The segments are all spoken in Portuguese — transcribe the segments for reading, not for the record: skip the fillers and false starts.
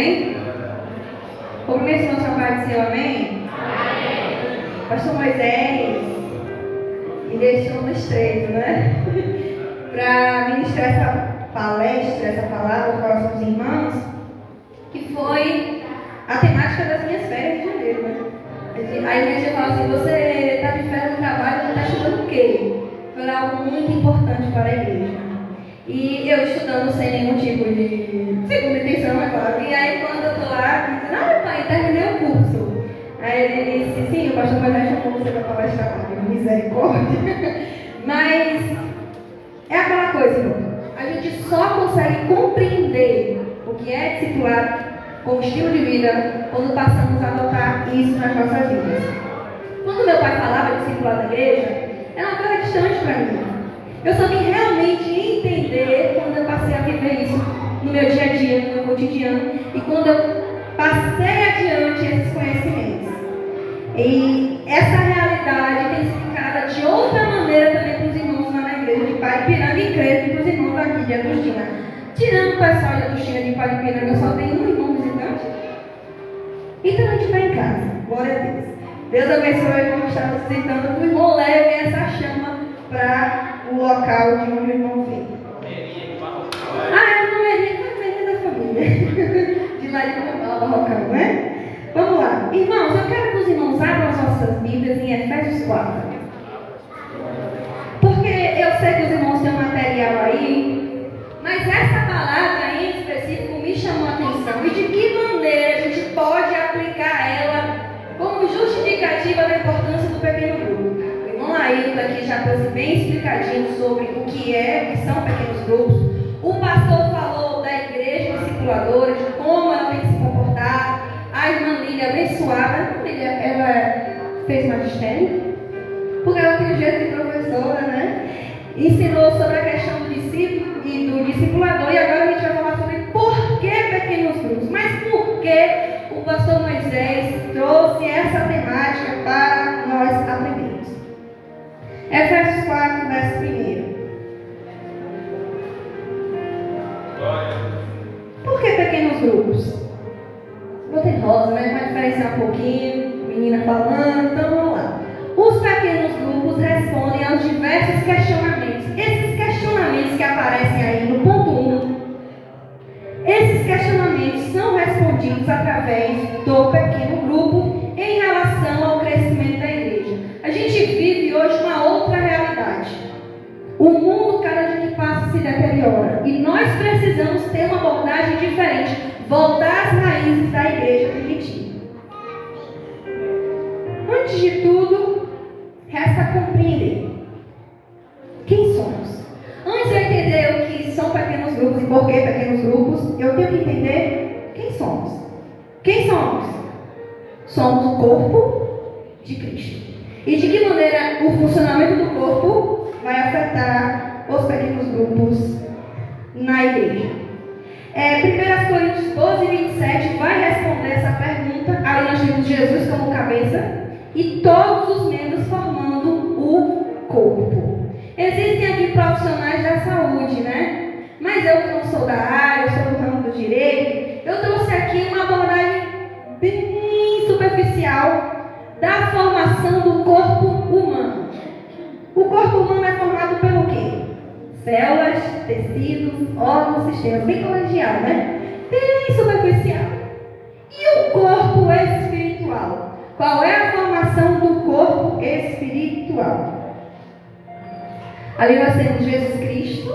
amém? Como esse nosso pai disse amém? Pastor Moisés me deixou no estreito, né? Para ministrar essa palestra, essa palavra para os nossos irmãos, que foi a temática das minhas férias de janeiro, né? A igreja fala assim: você está de férias no trabalho, não está estudando o quê? Foi algo muito importante para a igreja. E eu estudando sem nenhum tipo de segunda intenção, é claro. E aí quando eu estou lá, dizendo: ah, pai, terminei o curso. Aí ele disse: sim, o pastor Moisés chamou você para palestrar comigo, misericórdia. Mas é aquela coisa, irmão. A gente só consegue compreender o que é discipulado como estilo de vida quando passamos a adotar isso nas nossas vidas. Quando meu pai falava de discipulado na igreja, era uma coisa distante para mim. Eu só vim realmente entender quando eu passei a viver isso no meu dia a dia, no meu cotidiano, e quando eu passei adiante esses conhecimentos. E essa realidade tem explicada de outra maneira também para os irmãos lá na igreja de Pai de Piranga e creio que para os irmãos aqui de Agostina. Tirando o pessoal de Agostina de Pai de Piranga, eu só tenho um irmão visitante. Então a gente vai em casa. Glória a Deus. Deus abençoe como está nos visitando. O irmão leve essa chama para o local de onde o irmão veio. Eu não Merinha, foi da família. De lá de Barrocão, não é? Vamos lá. Irmãos, eu quero que os irmãos abram as nossas Bíblias em Efésios 4. Porque eu sei que os irmãos têm um material aí, mas essa palavra em específico me chamou a atenção. E de que maneira a gente pode aplicar ela como justificativa da importância do pequeno grupo? O irmão Ailton aqui já trouxe bem explicadinho sobre o que são pequenos grupos. O pastor falou da igreja discipuladora, de como ela tem que se comportar. A irmã Lília abençoada, ela fez magistério, porque ela tem jeito de professora, né? Ensinou sobre a questão do discípulo e do discipulador, e agora a gente vai falar sobre por que pequenos grupos. Mas por que o pastor Moisés trouxe essa temática para nós aprendermos? Efésios 4, verso 1. Por que pequenos grupos? Botei rosa, né? Vai diferenciar um pouquinho, menina falando, então vamos lá. Os pequenos grupos respondem aos diversos questionamentos. Esses questionamentos que aparecem aí no ponto 1, esses questionamentos são respondidos através do pequeno grupo em relação ao crescimento da igreja. A gente vive hoje uma outra realidade. O mundo, cada dia que passa, se deteriora. E nós precisamos ter uma abordagem diferente. Voltar às raízes da igreja primitiva. Antes de tudo, resta compreender quem somos. Antes de eu entender o que são pequenos grupos e por que pequenos grupos, eu tenho que entender quem somos. Quem somos? Somos o corpo de Cristo. E de que maneira o funcionamento do corpo vai afetar os pequenos grupos na igreja? 1 Coríntios 12, 27 vai responder essa pergunta. Aí nós temos Jesus como cabeça e todos os membros formando o corpo. Existem aqui profissionais da saúde, né? Mas eu que não sou da área, eu sou do ramo do direito, eu trouxe aqui uma abordagem bem superficial da formação do corpo humano. O corpo humano é formado pelo quê? Células, tecidos, órgãos, sistemas, bem colegial, né? Bem superficial. E o corpo espiritual? Qual é a formação do corpo espiritual? Ali nós temos Jesus Cristo,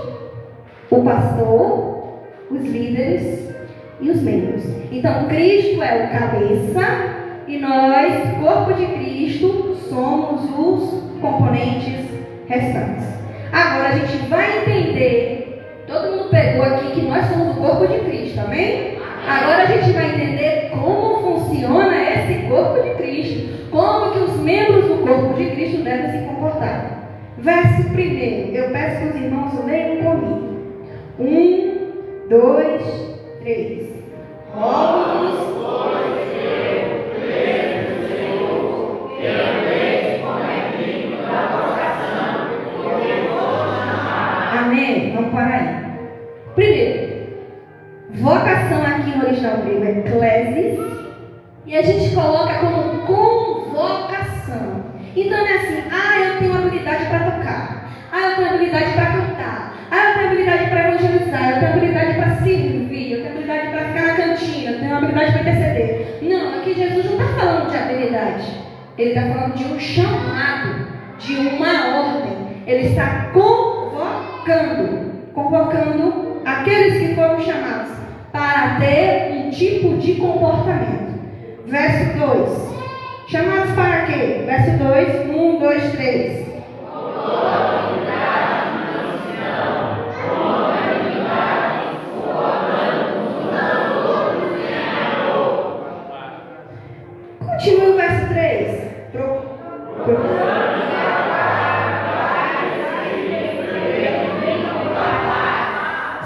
o pastor, os líderes e os membros. Então, Cristo é o cabeça e nós, corpo de Cristo, somos os componentes restantes. Agora a gente vai entender, todo mundo pegou aqui que nós somos o corpo de Cristo, amém? Agora a gente vai entender como funciona esse corpo de Cristo, como que os membros do corpo de Cristo devem se comportar. Verso 1, eu peço que os irmãos leiam comigo. 1, 2, 3. Rogo-vos, pois, do Senhor, que andeis como é digno da vocação, porque vos chamaram. Amém? Vamos parar aí. Primeiro, Vocação aqui no original grego é klesis, e a gente coloca como convocação. Então não é assim, eu tenho habilidade para tocar, eu tenho habilidade para cantar, eu tenho habilidade para evangelizar, eu tenho habilidade para servir, eu tenho habilidade para ficar na cantina, eu tenho habilidade para interceder. Não, aqui Jesus não está falando de habilidade, ele está falando de um chamado, de uma ordem. Ele está convocando aqueles que foram chamados para ter um tipo de comportamento. Verso 2. Chamados para quê? Verso 2, 1, 2, 3. Continua o verso 3.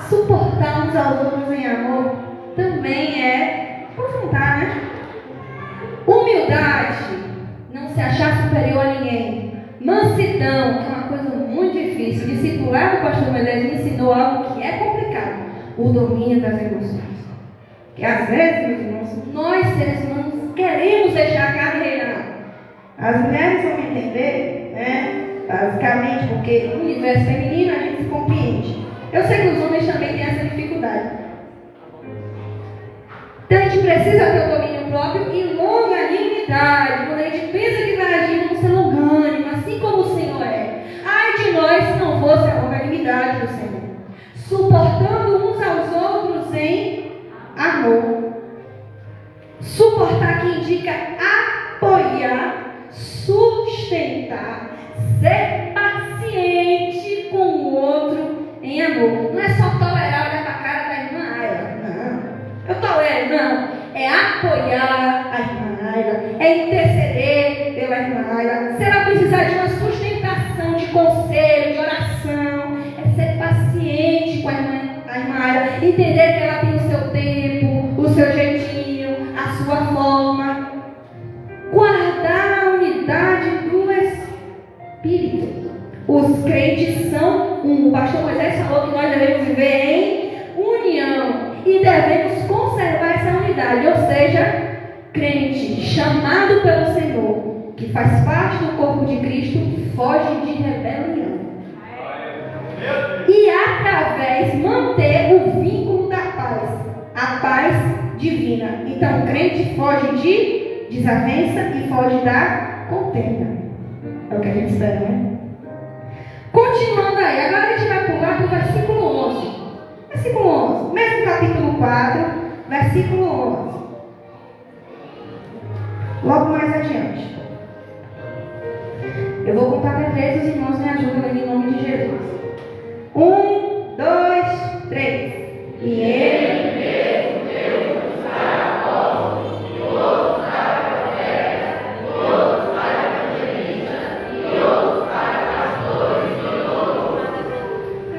Suportar uns aos outros em amor também é confrontar, né? Humildade, não se achar superior a ninguém. Mansidão, que é uma coisa muito difícil. Discipular, o pastor Meirelles me ensinou algo que é complicado: o domínio das emoções. Que às vezes, meus irmãos, nós seres humanos queremos deixar a carne reinar. As mulheres vão entender, né? Basicamente, porque no universo feminino a gente se compreende. Eu sei que os homens também têm essa dificuldade. Então a gente precisa ter o domínio próprio e longanimidade. Quando a gente pensa que vai agir, vamos ser longânimo, assim como o Senhor é. Ai de nós se não fosse a longanimidade do Senhor. Suportando uns aos outros em amor. Suportar que indica apoiar, sustentar, ser paciente com o outro em amor. Não é só tolerar, olhar para a cara da irmã Ayla. Não. Eu tolero, não. É apoiar a irmã Ayla. É interceder pela irmã Ayla. Se ela precisar de uma sustentação, de conselho, de oração, é ser paciente com a irmã Ayla. Entender que ela tem o seu tempo, o seu jeitinho, a sua forma. Guardar a unidade do Espírito. Os crentes são um. O pastor Moisés falou que nós devemos viver em união e devemos conservar essa unidade. Ou seja, crente chamado pelo Senhor, que faz parte do corpo de Cristo, foge de rebelião. E através manter o vínculo da paz, a paz divina. Então, o crente foge de desavença e foge da contenda. É o que a gente espera, né? Continuando aí, agora a gente vai pular para o versículo 11. Versículo 11, mesmo capítulo 4, versículo 11. Logo mais adiante. Eu vou contar até 3, os irmãos me ajudam aí em nome de Jesus. 1, 2, 3. E ele mesmo deu para apóstolos, e outros para profetas, e outros para evangelistas, e outros para pastores, e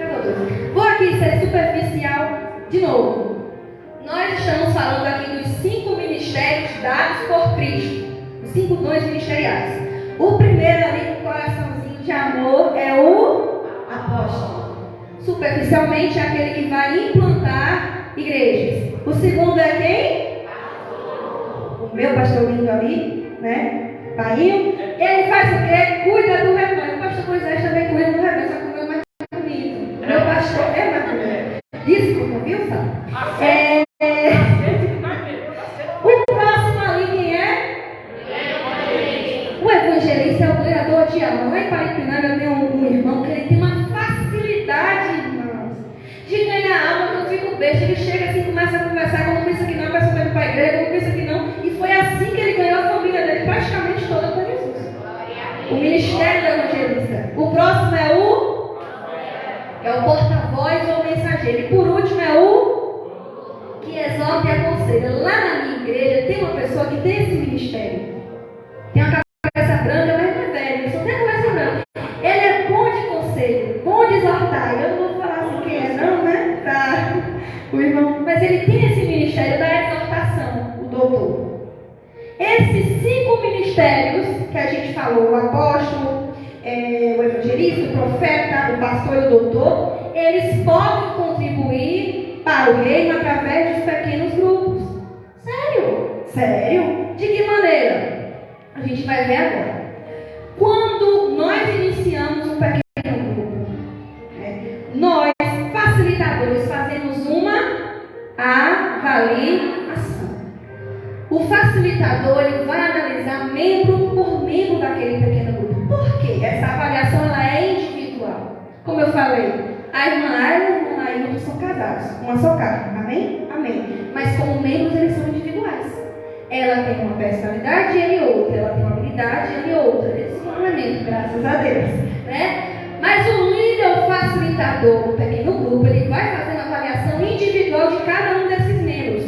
outros. Vou aqui ser superficial de novo. Nós estamos falando aqui dos 5 ministérios dados por Cristo. Os 5 dons ministeriais. O primeiro ali com o coraçãozinho de amor é o apóstolo. Superficialmente é aquele que vai implantar igrejas. O segundo é quem? O meu pastor lindo ali, né? Painho. Ele faz o quê? Cuida do rebanho. O pastor Moisés também cuida do rebanho, só que o meu é mais bonito. Meu pastor é mais bonito. Desculpa, viu, Fábio? O próximo ali quem é? O evangelista é o pregador de alma. Lá em Paripinanga eu tenho um irmão que ele tem uma facilidade, irmãos, de ganhar alma. Eu fico besta. Ele chega assim, começa a conversar, como pensa que não, a pessoa vai para a igreja, como pensa que não. E foi assim que ele ganhou a família dele, praticamente toda com Jesus. O ministério do evangelista. O próximo é o porta-voz ou mensageiro. E por último é o que exalta e aconselha. Lá na minha igreja tem uma pessoa que tem esse ministério. Tem uma cabeça branca, mas não é velho, só tem a cabeça branca. Ele é bom de conselho, bom de exortar. Eu não vou falar assim quem é não, né? Tá. O irmão. Mas ele tem esse ministério da exortação, o doutor. Esses 5 ministérios que a gente falou, o apóstolo, o evangelista, o profeta, o pastor e o doutor, eles podem contribuir para o reino através dos pequenos grupos. Sério? Sério? De que maneira? A gente vai ver agora. Quando nós iniciamos um pequeno grupo, nós, facilitadores, fazemos uma avaliação. O facilitador ele vai analisar membro por membro daquele pequeno grupo. Por quê? Essa avaliação ela é individual. Como eu falei, a irmã Ayla e a irmã Ailton são casados, uma só carne. Amém? Amém. Mas como membros eles são individuais. Ela tem uma personalidade e ele outra. Ela tem uma habilidade e ele outra. Eles se complementam, graças a Deus. Né? Mas o líder, o facilitador do pequeno grupo, ele vai fazer uma avaliação individual de cada um desses membros.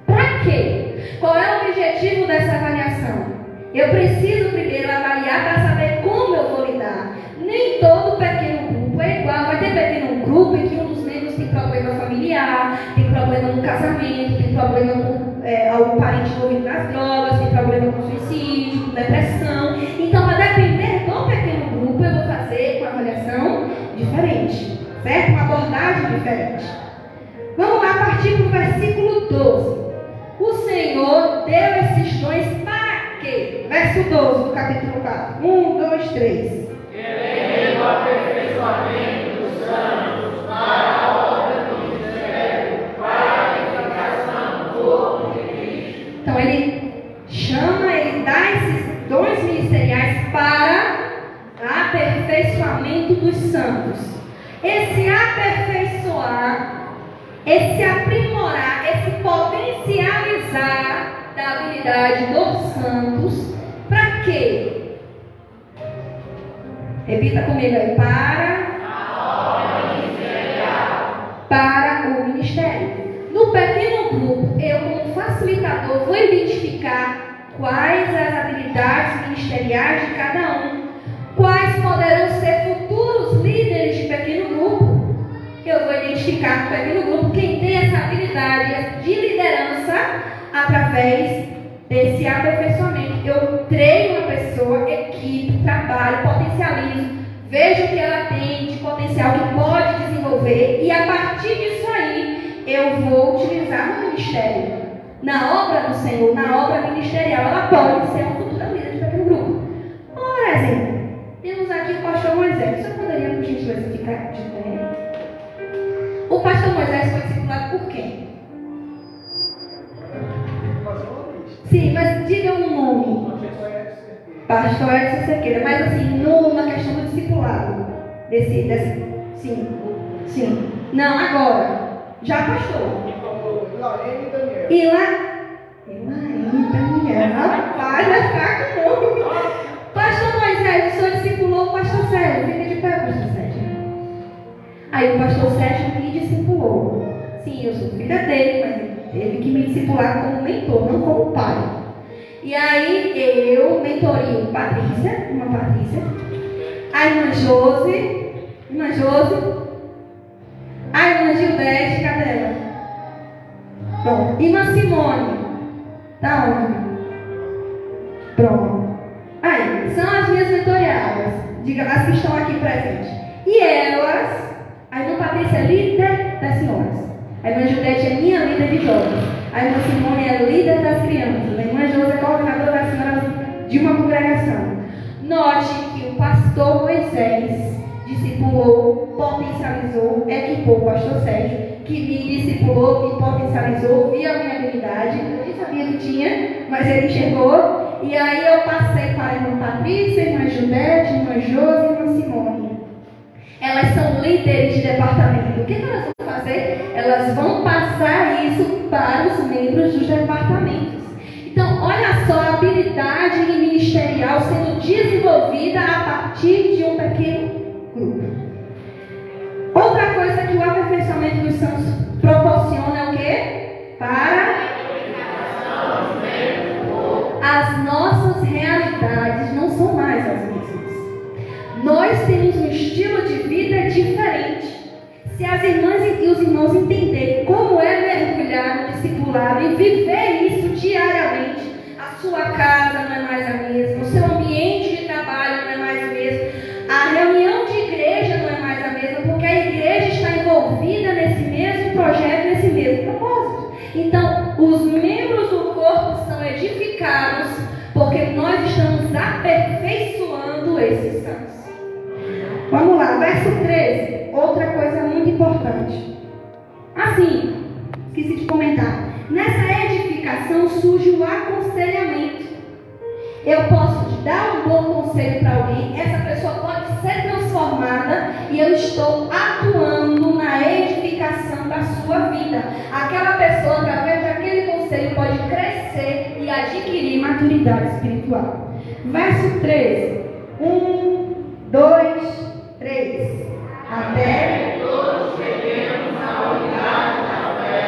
Para quê? Qual é o objetivo dessa avaliação? Eu preciso primeiro avaliar para saber como eu vou lidar. Nem todo pequeno grupo é igual. Vai ter pequeno grupo em que um dos membros tem problema familiar, tem problema no casamento, tem problema com algum parente envolvido nas drogas, tem problema com suicídio, com depressão. Então, a depender do pequeno grupo, eu vou fazer uma avaliação diferente, certo? Uma abordagem diferente. Vamos lá, partir para o versículo 12. O Senhor deu esses dons para quê? Verso 12 do capítulo 4. 1, 2, 3. Querendo o aperfeiçoamento dos santos para a obra do ministério, para a edificação do corpo de Cristo. Então ele chama, ele dá esses dons ministeriais para aperfeiçoamento dos santos. Esse aperfeiçoar, esse aprimorar, esse potencializar da habilidade dos santos, para quê? Repita comigo aí, para o ministério. No pequeno grupo, eu como facilitador vou identificar quais as habilidades ministeriais de cada um, quais poderão ser futuros líderes de pequeno grupo. Eu vou identificar no pequeno grupo quem tem essa habilidade de liderança através desse aperfeiçoamento. Eu treino uma pessoa, equipe, trabalho, potencializo, vejo o que ela tem de potencial que pode desenvolver e a partir disso aí eu vou utilizar no ministério. Na obra do Senhor, na obra ministerial, ela pode ser uma futura líder de pequeno grupo. Por exemplo, temos aqui o pastor Moisés. Você poderia, por gentileza, ficar de pé? O pastor Moisés foi discipulado por quem? Sim, mas diga um nome. Pastor Edson Cerqueira. Mas assim, na questão do discipulado. Sim. Não, agora. Já pastor. E lá. Daniel. Rapaz, vai ficar com o nome. Pastor Moisés, o senhor discipulou o pastor Sérgio. Fica de pé, pastor Sérgio. Aí o pastor Sérgio me discipulou. Sim, eu sou filha dele, mas ele teve que me discipular como mentor, não como pai. E aí eu mentorio uma Patrícia, a irmã Josi, a irmã Gildete, cadê ela? Pronto. Irmã Simone, tá onde? Pronto. Aí, são as minhas mentoriadas, diga, as que estão aqui presentes. E elas, a irmã Patrícia é líder das senhoras. A irmã Gildete é minha líder de jovens. A irmã Simone é líder das crianças. A irmã Josi é coordenadora das senhoras de uma congregação. Note que o pastor Moisés discipulou, potencializou, equipou o pastor Sérgio, que me discipulou, me potencializou, viu a minha habilidade. Eu nem sabia que tinha, mas ele enxergou. E aí eu passei para a irmã Patrícia, a irmã Judete, a irmã Josi e a irmã Simone. Elas são líderes de departamento. O que elas vão fazer? Elas vão passar isso para os membros dos departamentos. Então, olha só a habilidade ministerial sendo desenvolvida a partir de um pequeno grupo. Outra coisa que o aperfeiçoamento dos santos proporciona é o quê? Para as nossas realidades não são mais as mesmas. Nós temos um estilo de vida diferente. Se as irmãs e os irmãos entenderem como é mergulhar no discipulado e viver isso diariamente, a sua casa não é mais a mesma, o seu ambiente de trabalho não é mais o mesmo, a reunião de igreja não é mais a mesma, porque a igreja está envolvida nesse mesmo projeto Então, os membros do corpo são edificados porque nós estamos aperfeiçoando esses santos. Vamos lá, verso 13. Outra coisa muito importante. Assim, esqueci de comentar. Nessa edificação surge o aconselhamento. Eu posso dar um bom conselho para alguém, essa pessoa pode ser transformada e eu estou atuando na edificação da sua vida. Aquela pessoa, através daquele conselho, pode crescer e adquirir maturidade espiritual. Verso 13. 1, 2, 3. Até que todos cheguemos à unidade da fé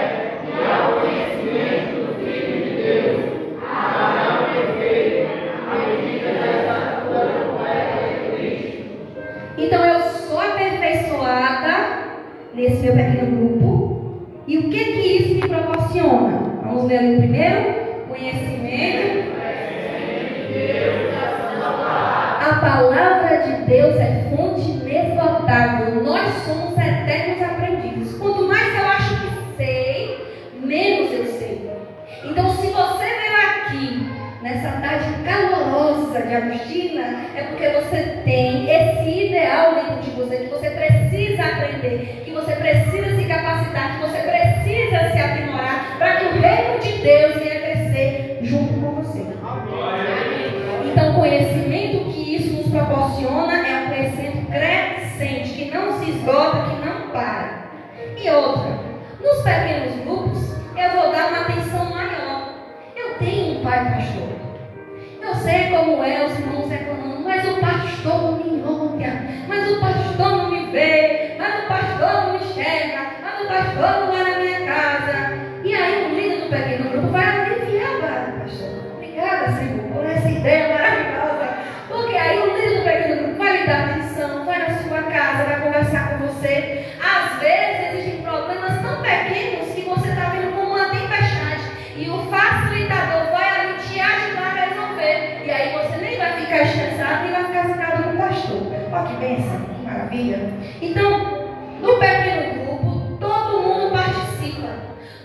e ao conhecimento do Filho de Deus, a varão perfeito, à medida da estatura completa de Cristo. Então eu sou aperfeiçoada nesse meu pequeno grupo. E o que isso me proporciona? Vamos ler no primeiro? Conhecimento. A palavra de Deus é fonte inesgotável. Nós somos eternos aprendizes. Quanto mais eu acho que sei, menos eu sei. Então, se você veio aqui nessa tarde calorosa de Agostina, é porque você tem esse ideal dentro de você, que você precisa aprender, que você precisa se capacitar, que você precisa se aprimorar, para que o reino de Deus venha crescer junto com você. Então, o conhecimento que isso nos proporciona é um conhecimento crescente, que não se esgota, que não para. E outra, nos pequenos grupos, eu vou dar uma atenção maior. Eu tenho um pai pastor. Eu sei como é, os irmãos reclamando, mas o pastor não me olha, mas o pastor não me vê, mas o pastor não me enxerga, mas o pastor não vai na minha casa. E aí o líder do pequeno grupo vai aliviar, pastor. Obrigada, Senhor, por essa ideia maravilhosa. Porque aí o líder do pequeno grupo vai lhe dar atenção, vai na sua casa, vai conversar com você. Às vezes existem problemas tão pequenos que você está vendo como uma tempestade. E o facilitador vai ali te ajudar a resolver. E aí você nem vai ficar estressado, nem vai ficar zangado com o pastor. Olha que bênção, que maravilha. Então, no pequeno grupo, todo mundo participa.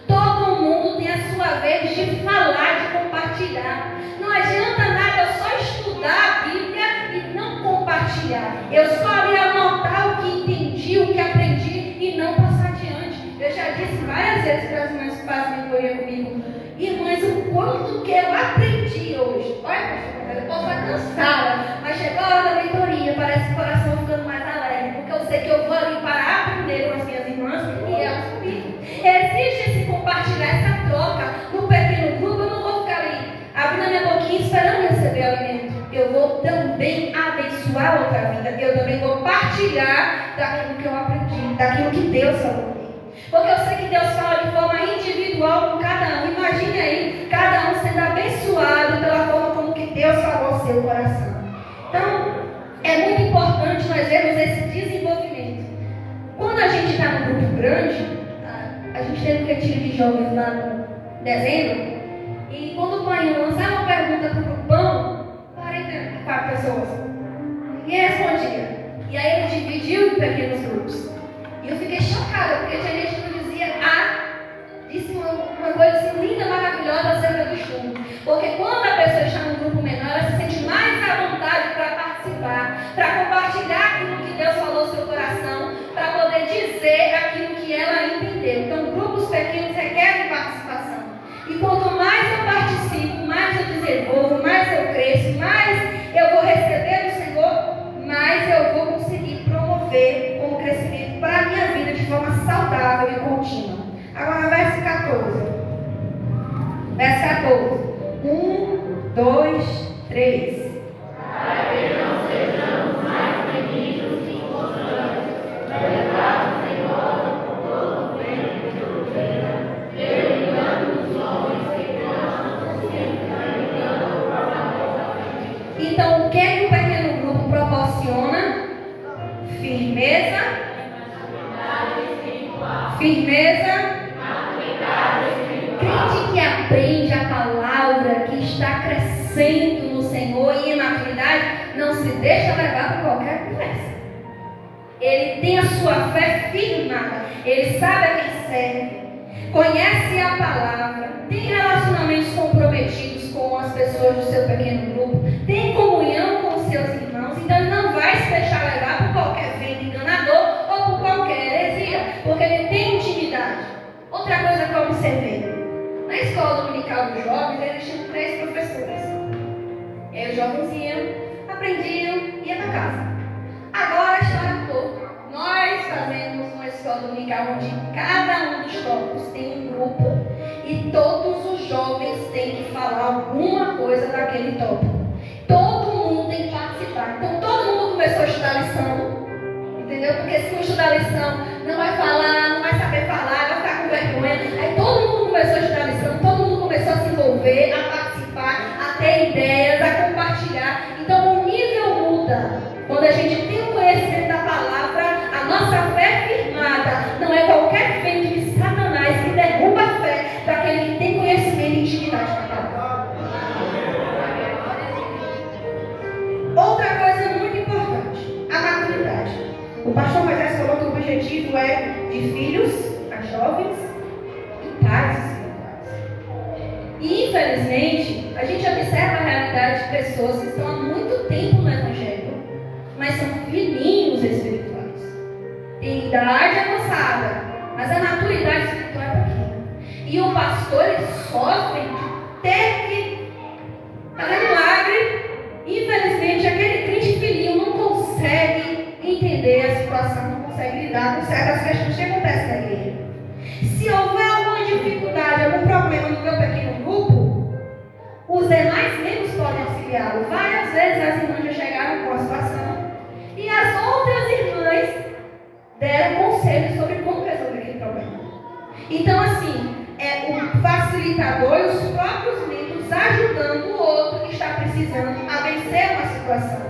Todo mundo tem a sua vez de falar, de compartilhar. Não adianta nada eu só estudar a Bíblia e não compartilhar. Eu só ali anotar o que entendi, o que aprendi e não passar adiante. Eu já disse várias vezes para as irmãs que fazem mentoria comigo: irmãs, o quanto que eu aprendi hoje. Olha, eu posso estar cansada, mas chegou a hora da mentoria, parece que o coração ficando mais alegre, porque eu sei que eu vou ali para aprender com as minhas irmãs e elas comigo. Existe esse compartilhar, essa troca. No pequeno grupo, eu não vou ficar ali abrindo a minha boquinha esperando receber alimento. Eu vou também abençoar outra vida. Eu também vou partilhar daquilo que eu aprendi, daquilo que Deus falou. Porque eu sei que Deus fala de forma individual com cada um. Imagine aí, cada um sendo abençoado pela forma como que Deus falou ao seu coração. Então, é muito importante nós vermos esse desenvolvimento. Quando a gente está num grupo grande, a gente teve um retiro de jovens lá no dezembro, e quando o pai lançava uma pergunta para o grupão, 44 pessoas, ninguém respondia. E aí ele dividiu em pequenos grupos. E eu fiquei chocada, porque tinha gente que não dizia disse uma coisa assim linda, maravilhosa acerca do estudo. Porque quando a pessoa está num grupo menor, ela se sente mais à vontade para participar, para compartilhar aquilo que Deus falou no seu coração, para poder dizer aquilo que ela entendeu. Então, grupos pequenos requerem participação. E quanto mais eu participo, mais eu desenvolvo, mais eu cresço, mais eu vou receber do Senhor, mais eu vou conseguir promover como crescimento para a minha vida de forma saudável e contínua. Agora, verso 14. Verso 14. 1, 2, 3. Para que não sejamos mais meninos inconstantes, levados em moda por todo o vento de doutrina, derribando os homens que gostam sempre caminhando propriamente. Então, o que o pequeno grupo proporciona? Firmeza. Firmeza. Crente que aprende a palavra, que está crescendo no Senhor e em maturidade, não se deixa levar por qualquer conversa. Ele tem a sua fé firmada, ele sabe a quem serve. conhece a palavra, tem relacionamentos comprometidos com as pessoas do seu pequeno grupo, tem comunhão com os seus irmãos, então ele não vai se deixar levar por qualquer vento enganador ou por qualquer heresia, porque ele tem intimidade. Outra coisa que eu observei, na escola dominical dos jovens, existiam 3 professores. E aí os jovens iam, aprendiam e iam para casa. Agora a história mudou. Nós fazemos uma escola dominical onde cada um dos tópicos tem um grupo e todos os jovens têm que falar alguma coisa daquele tópico. Todo mundo tem que participar. Então todo mundo começou a estudar lição, entendeu? Porque se não estudar lição, não vai falar, não vai saber falar, vai ficar com vergonha. Aí todo mundo começou a estudar lição, todo mundo começou a se envolver, a participar, a ter ideias, a compartilhar. Então o nível muda. Quando a gente tem o conhecimento da palavra, a nossa fé firmada, não é qualquer vento de Satanás que derruba a fé daquele que tem conhecimento e intimidade com a palavra. Outra coisa muito importante, a maturidade. O pastor Moisés falou que o objetivo é de filhos a jovens e pais espirituais. E infelizmente, a gente observa a realidade de pessoas que estão há muito tempo no Evangelho, mas são filhinhos espirituais. Tem idade avançada, mas a maturidade espiritual é pequena. E o pastor, ele sofre de ter que fazer milagre. Infelizmente, aquele crente filhinho não consegue entender a situação, não consegue lidar com certas questões que acontecem na igreja. Se houver alguma dificuldade, algum problema no meu pequeno grupo, os demais membros podem auxiliá-lo. Várias vezes as irmãs já chegaram com a situação e as outras irmãs deram conselhos sobre como resolver aquele problema. Então, assim, é o facilitador e os próprios membros ajudando o outro que está precisando a vencer uma situação.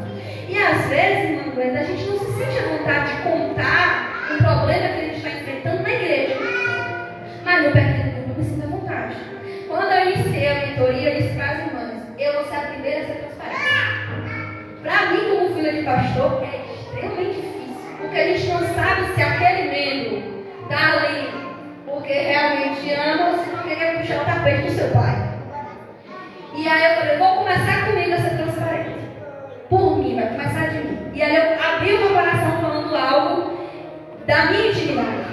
E às vezes, irmã Glenda, a gente não se sente à vontade de contar um problema que a gente está enfrentando na igreja. Mas no pequeno grupo eu me sinto à vontade. Quando eu iniciei a mentoria, eu disse para as irmãs, eu vou ser a primeira a ser transparente. Para mim, como filha de pastor, é extremamente difícil. Porque a gente não sabe se aquele membro está ali porque realmente ama ou se porque quer puxar o tapete do seu pai. E aí eu falei, vou começar comigo a ser transparente. Por mim, vai começar de mim. E aí eu abri o meu coração falando algo da minha intimidade.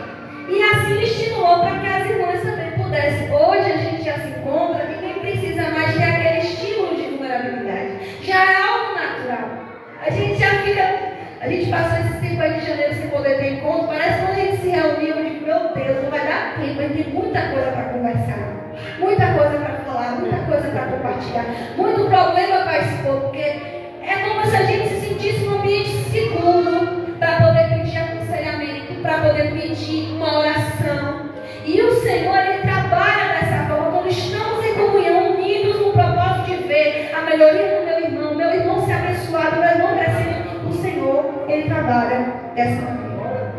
E assim me estimulou para que as irmãs também pudessem. Hoje a gente já se encontra e nem precisa mais ter aquele estímulo de vulnerabilidade. Já é algo natural. A gente já fica... A gente passou esse tempo aí de janeiro sem poder ter encontro. Parece que quando a gente se reuniu, eu digo, meu Deus, não vai dar tempo. A gente tem muita coisa para conversar. Muita coisa para falar, muita coisa para compartilhar. Muito problema para expor, porque é como se a gente se sentisse num ambiente seguro para poder pedir aconselhamento, para poder pedir uma oração. E o Senhor, Ele trabalha dessa forma, quando estamos em comunhão, unidos no propósito de ver a melhoria do meu irmão ser abençoado, meu irmão crescendo. O Senhor, Ele trabalha dessa maneira.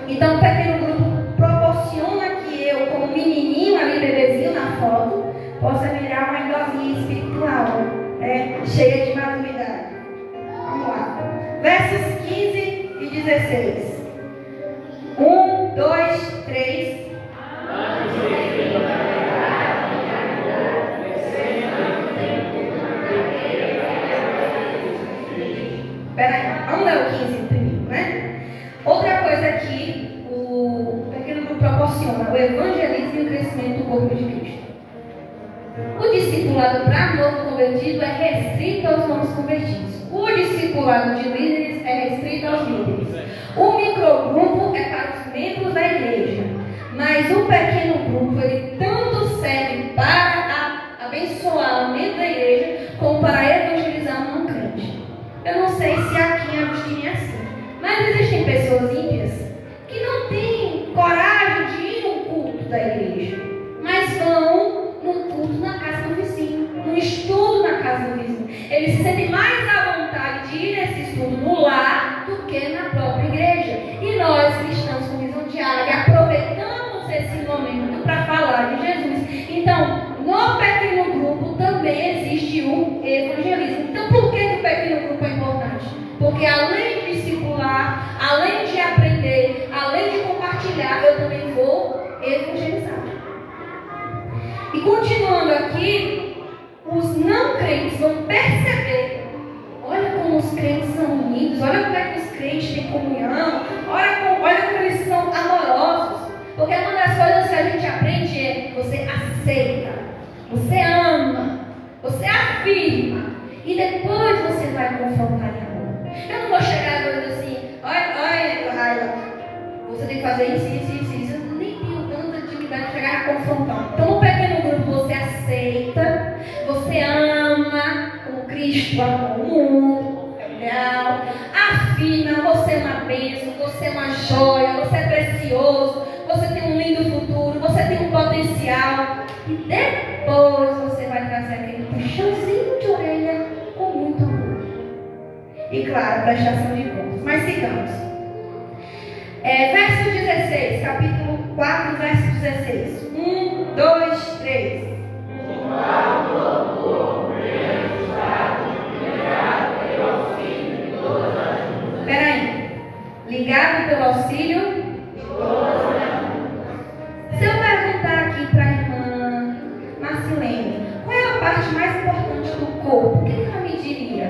Então, o pequeno grupo proporciona que eu, como menininho ali, bebezinho na foto, possa virar uma idosinha espiritual, cheia de maturidade. Vamos lá. Versos 15 e 16. 1, 2, 3. Peraí, vamos ler o 15 primeiro, né? Outra coisa aqui, o pequeno grupo proporciona o evangelismo e o crescimento do corpo de Cristo. O discipulado para novo convertido é restrito aos novos convertidos. O discipulado de líderes é restrito aos líderes. O microgrupo é para os membros da igreja. Mas o pequeno grupo, ele tanto serve para abençoar o membro da igreja, como para evangelizar um não crente. Eu não sei se aqui em Agostinho é assim, mas existem pessoas ímpias que não têm coragem de ir no culto da igreja, mas vão no culto na casa do vizinho, no estudo na casa do vizinho. Eles se sentem mais à vontade de ir nesse estudo no lar do que na própria igreja. E nós, cristãos com visão de águia, aproveitamos esse momento para falar de Jesus. Então, no pequeno grupo também existe o evangelismo. Então, por que o pequeno grupo é importante? Porque além de discipular, além de aprender, além de compartilhar, eu também vou evangelizar. E continuando aqui, os não crentes vão perceber, olha como os crentes são unidos, olha como é que os crentes têm comunhão, olha como eles são amorosos. Porque uma das coisas que a gente aprende é: você aceita, você ama, você afirma, e depois você vai confrontar em amor. Eu não vou chegar e dizer assim: olha, Raila, você tem que fazer isso. Eu nem tenho tanta intimidade de chegar a confrontar. Então, no pequeno grupo, você aceita, você ama como Cristo amou o mundo, é legal, afirma, você é uma bênção, você é uma joia, você é precioso, você tem um lindo futuro, você tem um potencial. E depois você vai trazer aquele puxãozinho de orelha com muito amor. E claro, prestação de contas. Mas sigamos. Verso 16, capítulo 4, verso 16. 1, 2, 3. Espera aí. Ligado pelo auxílio. Se eu perguntar aqui para a irmã Marcilene, qual é a parte mais importante do corpo? O que ela me diria?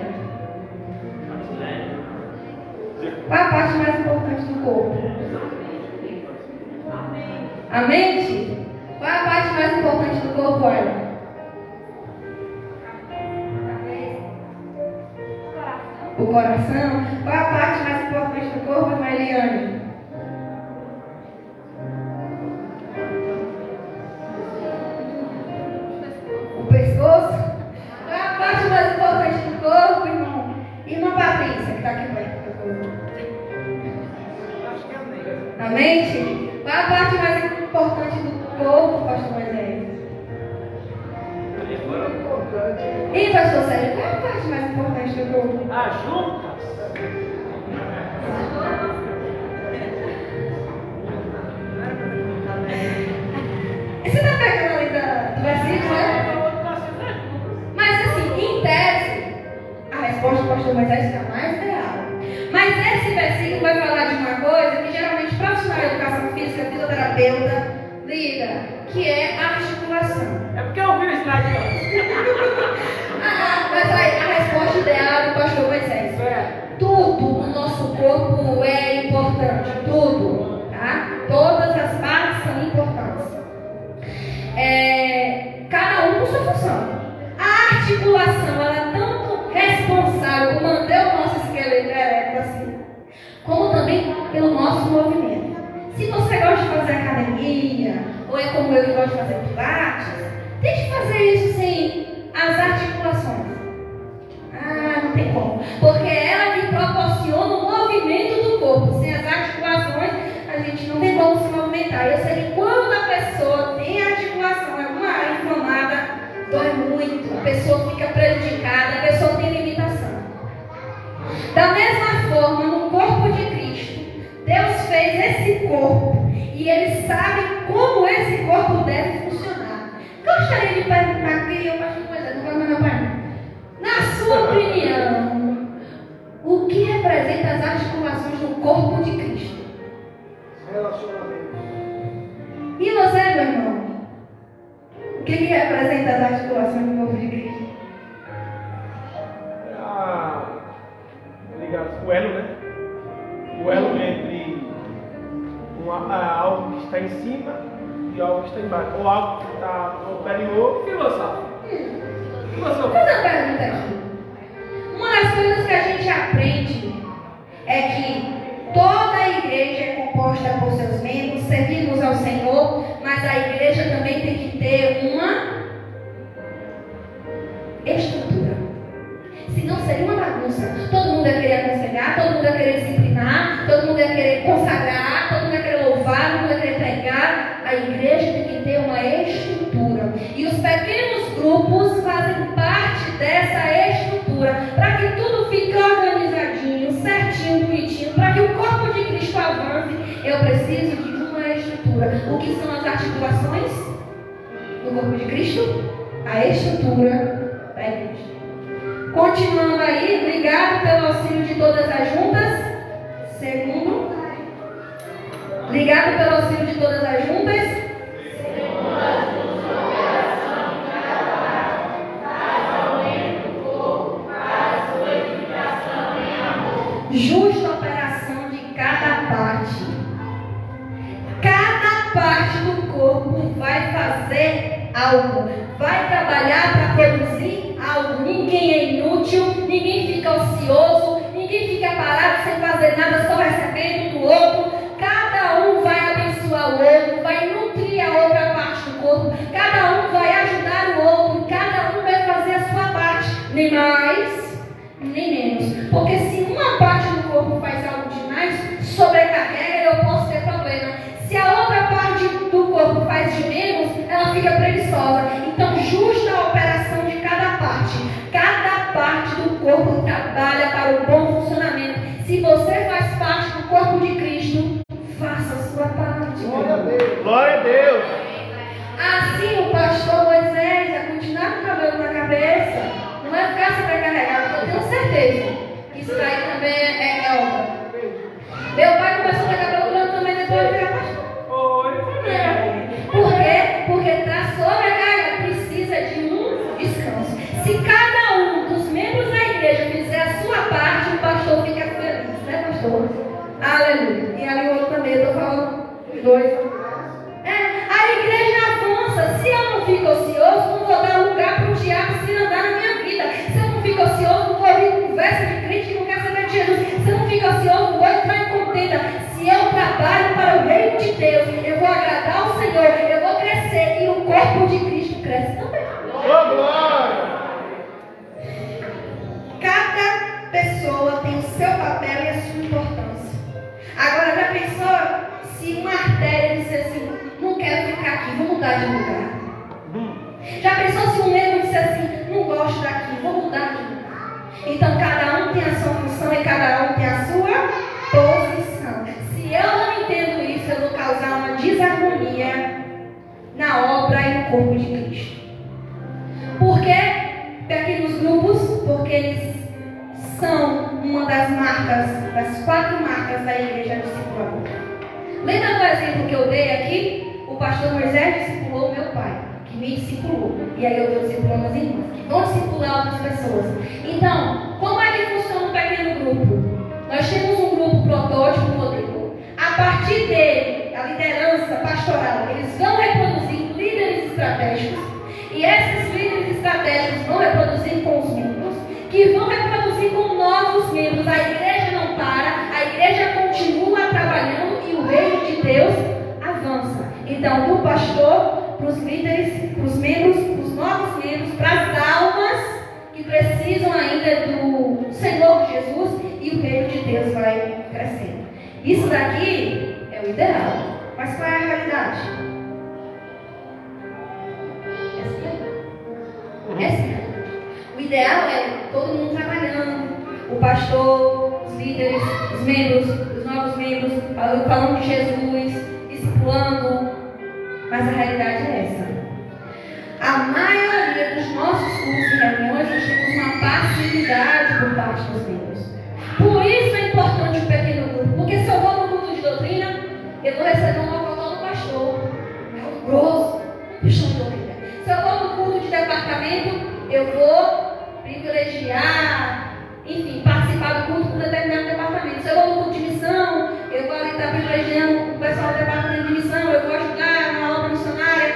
Qual é a parte mais importante do corpo? A mente? Qual é a parte mais importante do corpo, olha? O coração? Qual é a parte mais importante do corpo, irmã Eliane? O pescoço? Qual é a parte mais importante do corpo, irmão? Irmã Patrícia, que está aqui perto do corpo. A mente? Qual é a parte mais importante do corpo, pastor Moisés? E pastor Sérgio, qual é a parte mais importante do corpo? As juntas. Você está pegando ali do versículo, né? Mas assim, em tese, a resposta do pastor Moisés fica mais real. Mas esse versículo vai falar de uma coisa que geralmente profissional de educação física, fisioterapeuta, lida, que é a articulação. É porque eu vi o slide Mas aí, a resposta ideal do pastor Moisés. Tudo no nosso corpo é importante, tudo, tá? Todas as partes são importantes. Cada um com sua função. A articulação, ela é tanto responsável por manter o nosso esqueleto ereto assim, como também pelo nosso movimento. Se você gosta de fazer academia, ou é como eu que gosto de fazer pilates, tente fazer isso sem as articulações. Não tem como. Porque é ela que proporciona o movimento do corpo. Sem as articulações, a gente não tem como se movimentar. Eu sei que quando a pessoa tem articulação em alguma área inflamada, dói muito, a pessoa fica prejudicada, a pessoa tem limitação. Da mesma forma, no corpo de Cristo, Deus fez esse corpo e Ele sabe como esse corpo deve funcionar. Gostaria de perguntar aqui, eu acho que não vai mandar para mim. Na sua opinião, o que representa as articulações no corpo de Cristo? Relacionamento. E você, meu irmão? O que representa as articulações no corpo de Cristo? Ligado, o elo, né? O elo entre algo que está em cima e algo que está embaixo. Ou algo que está no superior. Filosófico. Vou fazer uma pergunta aqui. Uma das coisas que a gente aprende é que toda a igreja é composta por seus membros, servimos ao Senhor, mas a igreja também tem que ter uma estrutura. Senão seria uma bagunça. Todo mundo ia querer aconselhar, todo mundo ia querer disciplinar, todo mundo ia querer consagrar, todo mundo ia querer louvar, todo mundo ia querer pregar. A igreja tem que ter uma estrutura. E os pequenos grupos fazem parte dessa estrutura, para que tudo fique organizadinho, certinho, bonitinho, para que o corpo de Cristo avance. Eu preciso de uma estrutura. O que são as articulações do corpo de Cristo? A estrutura da igreja. Continuando aí, ligado pelo auxílio de todas as juntas. Segundo, ligado pelo auxílio de todas as juntas. parte do corpo vai fazer algo, vai trabalhar para produzir algo. Ninguém é inútil, ninguém fica ocioso, ninguém fica parado sem fazer nada, só recebendo do outro. Cada um vai abençoar o outro, vai nutrir a outra parte do corpo, cada um vai ajudar o outro, cada um vai fazer a sua parte, nem mais, nem menos. Porque se uma parte do corpo faz algo demais, sobrecarrega, eu posso ter problema. Se a outra parte do corpo faz de menos, ela fica preguiçosa. Então, justa a operação de cada parte. Cada parte do corpo trabalha para o bom funcionamento. Se você faz parte do corpo de Cristo, faça a sua parte. Glória a Deus. Glória a Deus. Assim, o pastor Moisés vai continuar com o cabelo na cabeça. Não vai ficar sobrecarregado, porque eu tenho certeza que isso daí também é obra. Meu pai começou a ter cabelo branco também depois de virar pastor. Por quê? Porque para sobrecarga precisa de um descanso. Se cada um dos membros da igreja fizer a sua parte, o pastor fica feliz, né, pastor? Aleluia. E ali o outro também, eu estou falando os dois. A igreja avança. Se eu não fico ocioso, não vou dar lugar para o diabo se andar na minha vida. Se eu não fico ocioso, não vou ouvir conversa de crente que não quer saber de Jesus. Se eu não fico ocioso, não vou entrar em contenda. Se eu trabalho para o reino de Deus, eu vou agradar ao Senhor, eu vou crescer e o corpo de Cristo cresce também. Oh, glória! Cada pessoa tem o seu papel e a sua importância. Agora, já pensou se uma artéria disser assim, não quero ficar aqui, vou mudar de lugar? Já pensou se um nervo disser assim, não gosto daqui, vou mudar de lugar? Então, cada um tem a sua função e cada um tem a sua posição. Se eu não entendo isso, eu vou causar uma desarmonia na obra e no corpo de Cristo. Por quê? Pequenos grupos, porque eles são uma das marcas, das 4 marcas da igreja discipuladora. Lembra do exemplo que eu dei aqui? O pastor Moisés discipulou meu pai, que me discipulou. E aí eu estou discipulando as irmãs, que vão discipular outras pessoas. Então, como é que funciona um pequeno grupo? Nós temos um grupo protótipo, modelo. A partir dele, a liderança pastoral, eles vão reproduzir líderes estratégicos. E esses líderes estratégicos vão reproduzir com os membros, que vão reproduzir com novos membros. A igreja não para, a igreja continua trabalhando e o reino de Deus avança. Então, do pastor, para os líderes, para os membros, para os novos membros, para as almas que precisam ainda do Senhor Jesus, e o reino de Deus vai crescendo. Isso daqui é o ideal. Mas qual é a realidade? O ideal é todo mundo trabalhando, o pastor, os líderes, os membros, os novos membros, falando de Jesus, discipulando. Mas a realidade é essa. A maioria dos nossos cursos e reuniões, nós temos uma passividade por parte dos membros. Por isso é importante o pequeno grupo, porque se eu vou no culto de doutrina, eu vou receber um mocotó do pastor, é grosso, puxa de doutrina. Se eu vou no culto de departamento, eu vou privilegiar, enfim, participar do culto com um determinado departamento. Se eu vou no culto de missão, eu vou ali estar privilegiando o pessoal do departamento de missão, eu vou ajudar na obra missionária,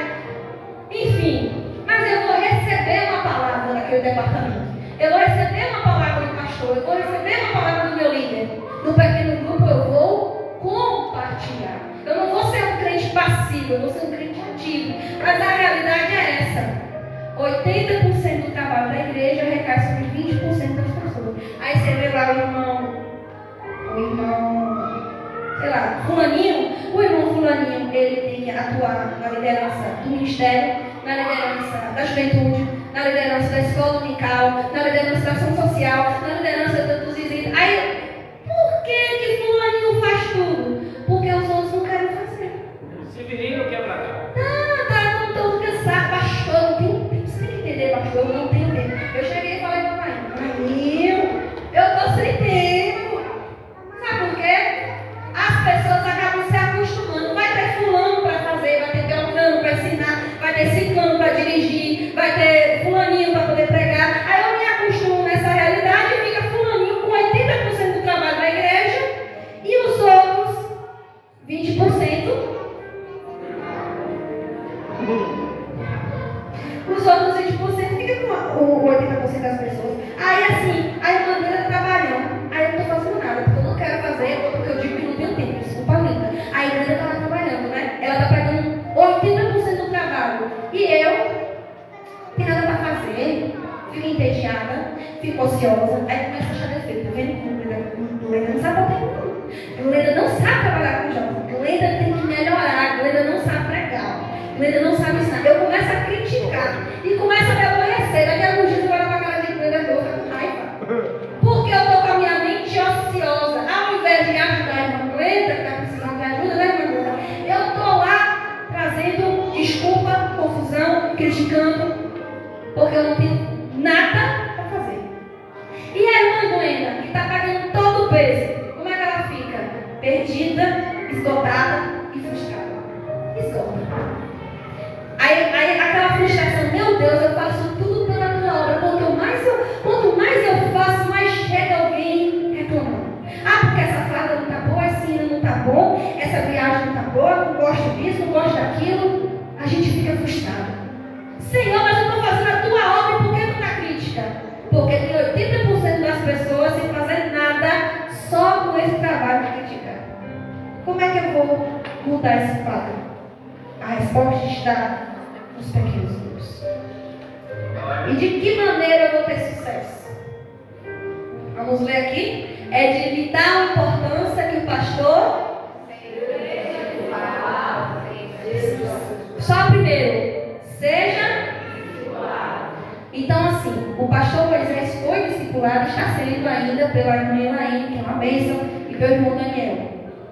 enfim. Mas eu vou receber uma palavra daquele departamento. Eu vou receber uma palavra do pastor, eu vou receber uma palavra do meu líder. No pequeno grupo eu vou compartilhar. Eu não vou ser um crente passivo, eu vou ser um crente ativo. Mas a realidade é essa. 80% do trabalho da igreja recai sobre 20% das pessoas. Aí você vê lá o irmão, sei lá, fulaninho, o irmão fulaninho, ele tem que atuar na liderança do ministério, na liderança da juventude, na liderança da escola dominical, na liderança da ação social, na liderança dos visitas. Aí, por que fulaninho faz tudo? Porque os outros não querem fazer. Se virir não quebra nada. Não estou cansado, pastor, não tenho, você tem que entender, pastor, eu não tenho tempo. Eu cheguei e falei para o pai, eu estou sem tempo. Sabe por quê? As pessoas acabam se acostumando. Vai ter fulano para fazer, vai ter beltrano para ensinar, vai ter ciclano para dirigir, vai ter fulaninho para poder pregar. Aí eu me acostumo nessa realidade e fica fulaninho com 80% Aí assim, a irmã dele tá trabalhando. Aí eu não tô fazendo nada, porque eu não quero fazer, porque eu digo que não tenho tempo. Desculpa, linda. A igreja tá trabalhando, né? Ela tá pegando 80% do trabalho. E eu tem nada pra fazer, fico entediada, fico ociosa, aí começa a achar defeito, tá vendo? Glenda não sabe bater não. Glenda não sabe trabalhar com jovens. Glenda tem que melhorar, Glenda não sabe pregar, Glenda não sabe ensinar. Eu começo a criticar e começo a me aborrecer. Daqui a alguns dias eu olho pra cara de Glenda e eu fico com raiva. Porque eu tô com a minha mente ociosa. Ao invés de ajudar a irmã Glenda, que tá precisando de ajuda, né, irmã Glenda? Eu tô lá trazendo desculpa, confusão, criticando. Porque eu não tenho nada para fazer. E a irmã Glenda, que está pagando todo o peso, como é que ela fica? Perdida, esgotada e frustrada. Esgota. Aí aquela frustração, meu Deus, eu faço tudo pela tua obra. Quanto mais eu faço, mais chega alguém reclamando. Ah, porque essa farda não está boa, esse hino não está bom, essa viagem não está boa, não gosto disso, não gosto daquilo. A gente fica frustrado. Senhor, mas eu estou fazendo a tua obra e por que tanta crítica? Porque tem 80% das pessoas sem fazer nada só com esse trabalho de criticar. Como é que eu vou mudar esse quadro? A resposta está nos pequenos grupos. E de que maneira eu vou ter sucesso? Vamos ler aqui. É de vital importância que o pastor... Só primeiro. Seja. Então, assim, o pastor Moisés foi discipulado, está sendo ainda pela irmã Elaine, que é uma bênção, e pelo irmão Daniel.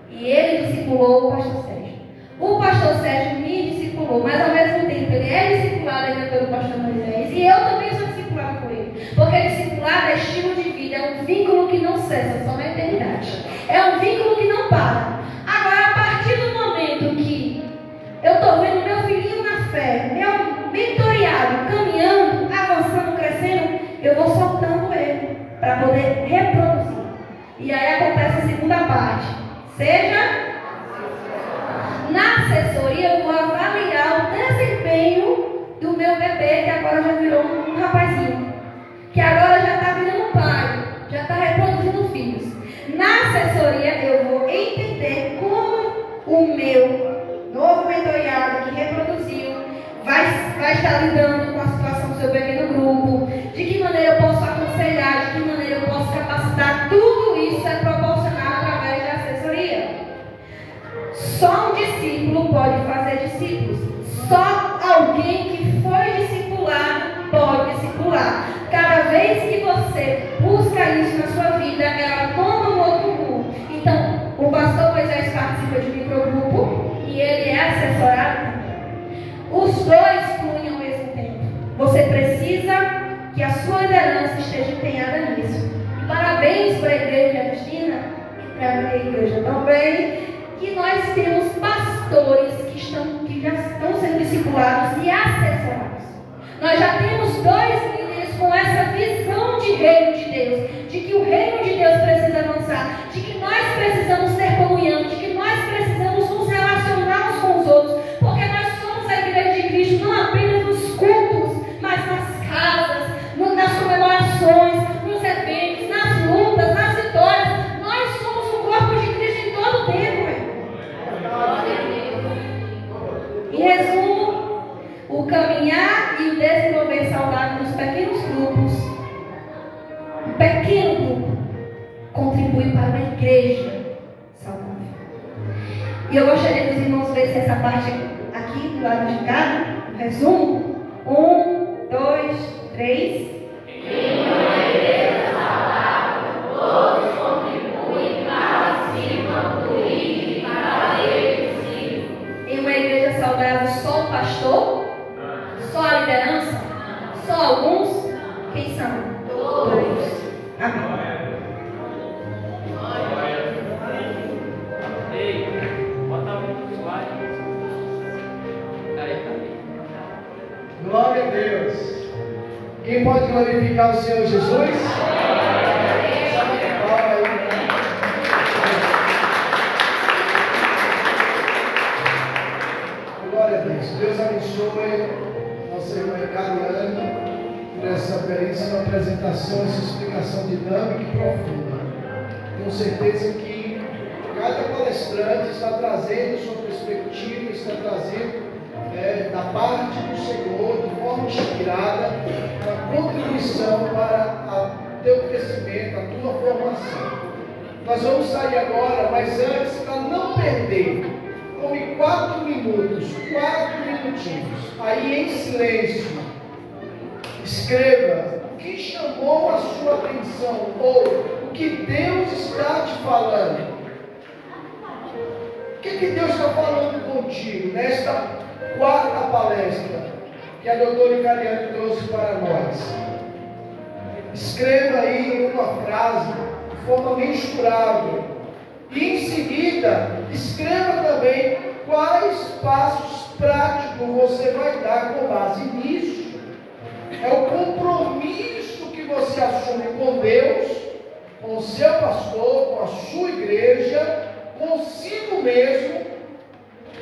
E ele discipulou o pastor Sérgio. O pastor Sérgio me discipulou, mas ao mesmo tempo ele é discipulado ainda pelo pastor Moisés. E eu também sou discipulado por ele. Porque discipulado é estilo de vida, é um vínculo que não cessa, só na eternidade. É um vínculo que não para. Agora, a partir do momento que eu estou vendo meu filhinho na fé, meu mentoreado, caminhando, avançando, crescendo, eu vou soltando ele para poder reproduzir. E aí acontece a segunda parte. Seja na assessoria, eu vou avaliar o desempenho do meu bebê, que agora já virou um rapazinho, que agora já está virando pai, já está reproduzindo filhos. Na assessoria, eu vou entender como o meu novo mentoreado que reproduziu vai estar lidando com a situação do seu pequeno grupo, de que maneira eu posso aconselhar, de que maneira eu posso capacitar. Tudo isso é proporcionado através da assessoria. Só um discípulo pode fazer discípulos. Só alguém que foi discipulado pode discipular. Cada vez que você busca isso na sua vida, ela toma um outro rumo. Então, o pastor Moisés participa de um microgrupo e ele é assessorado. Os dois fluem ao mesmo tempo. Você precisa que a sua liderança esteja empenhada nisso. E parabéns para a igreja de Agostina e para a igreja também, que nós temos pastores que já estão sendo discipulados e assessorados. Nós já temos dois líderes com essa visão de reino de Deus, de que o reino de Deus precisa avançar, de que nós precisamos ter comunhão, de que nós precisamos nos relacionar uns com os outros, porque nós somos a igreja de Cristo não apenas nos cultos, mas nas casas, nas comemorações, nos eventos, nas lutas, nas vitórias. Nós somos o corpo de Cristo em todo o tempo. Em resumo, o caminhar e o desenvolver saudável nos pequenos grupos, um pequeno grupo, contribui para uma igreja saudável. E eu gostaria que os irmãos vissem essa parte aqui do lado de cá, um resumo. 1, 2, 3. Em uma igreja saudável, todos contribuem para se concluir e fazer discípulos. Em uma igreja saudável, só o pastor? Só a liderança? Só alguns? Quem são? Todos. Amém. Ei, bota um slide. Glória a Deus. Quem pode glorificar o Senhor Jesus? Glória aí. Glória a Deus. Deus abençoe nossa irmã Cariane. por essa belíssima apresentação, essa explicação dinâmica e profunda. Tenho certeza que cada palestrante está trazendo sua perspectiva, está trazendo da parte do Senhor, de forma inspirada, uma contribuição para o teu crescimento, a tua formação. Nós vamos sair agora, mas antes, para não perder, come 4 minutos, 4 minutinhos, aí em silêncio, escreva o que chamou a sua atenção, ou o que Deus está te falando. O que Deus está falando contigo nesta 4ª palestra que a doutora Icariane trouxe para nós? Escreva aí em uma frase, de forma mensurável. E em seguida, escreva também quais passos práticos você vai dar com base nisso. É o compromisso que você assume com Deus, com o seu pastor, com a sua igreja, consigo mesmo,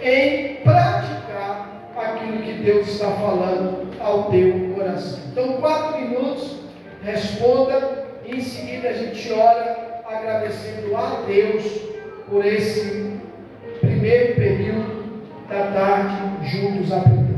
em praticar aquilo que Deus está falando ao teu coração. Então, 4 minutos, responda, e em seguida a gente ora agradecendo a Deus por esse primeiro período da tarde juntos aprendendo.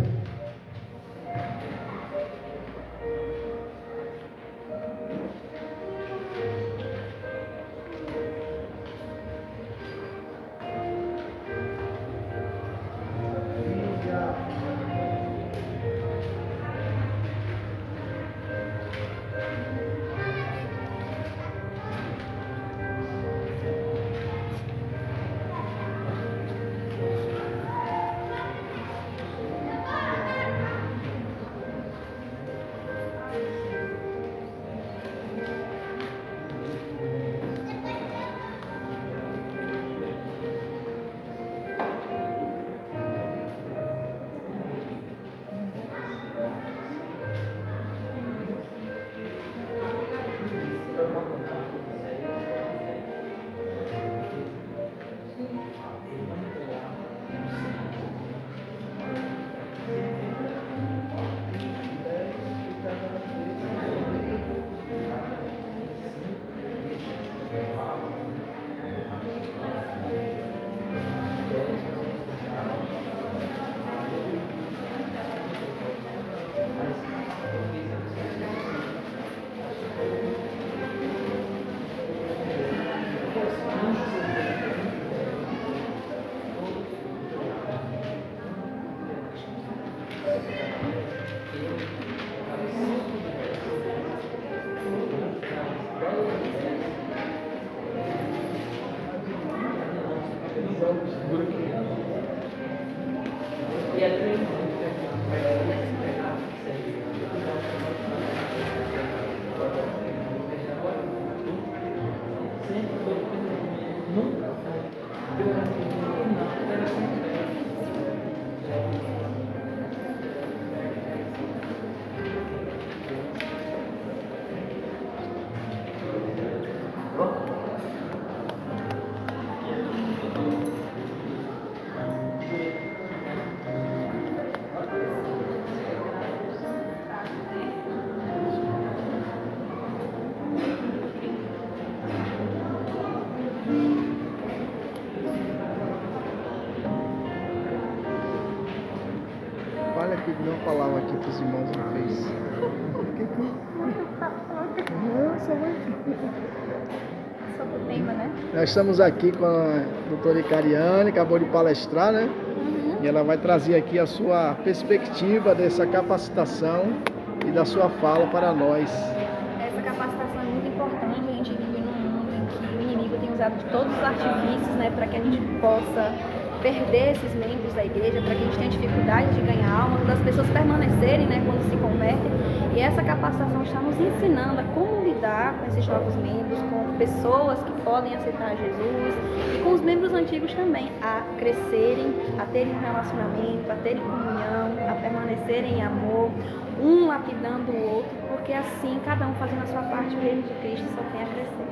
Que deu uma palavra aqui para os irmãos no Face. Sobre o tema, né? Nós estamos aqui com a doutora Icariane, acabou de palestrar, né? E ela vai trazer aqui a sua perspectiva dessa capacitação e da sua fala para nós. Essa capacitação é muito importante. A gente vive num mundo em que o inimigo tem usado de todos os artifícios, né, para que a gente possa perder esses membros da igreja, para que a gente tenha dificuldade de ganhar alma, para as pessoas permanecerem, né, quando se convertem. E essa capacitação está nos ensinando a como lidar com esses novos membros, com pessoas que podem aceitar Jesus e com os membros antigos também, a crescerem, a terem um relacionamento, a terem comunhão, a permanecerem em amor, um lapidando o outro, porque assim, cada um fazendo a sua parte, o reino de Cristo só tem a crescer.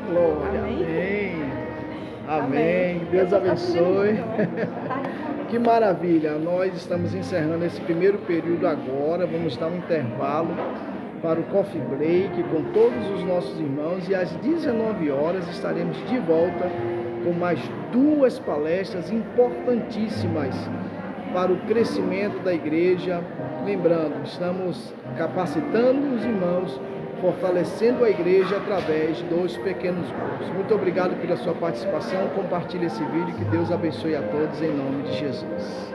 Glória. Amém? Amém. Deus abençoe. Que maravilha. Nós estamos encerrando esse primeiro período agora. Vamos dar um intervalo. para o Coffee Break com todos os nossos irmãos, e às 19 horas estaremos de volta com mais 2 palestras importantíssimas para o crescimento da igreja. Lembrando, estamos capacitando os irmãos, fortalecendo a igreja através dos pequenos grupos. Muito obrigado pela sua participação. Compartilhe esse vídeo. Que Deus abençoe a todos em nome de Jesus.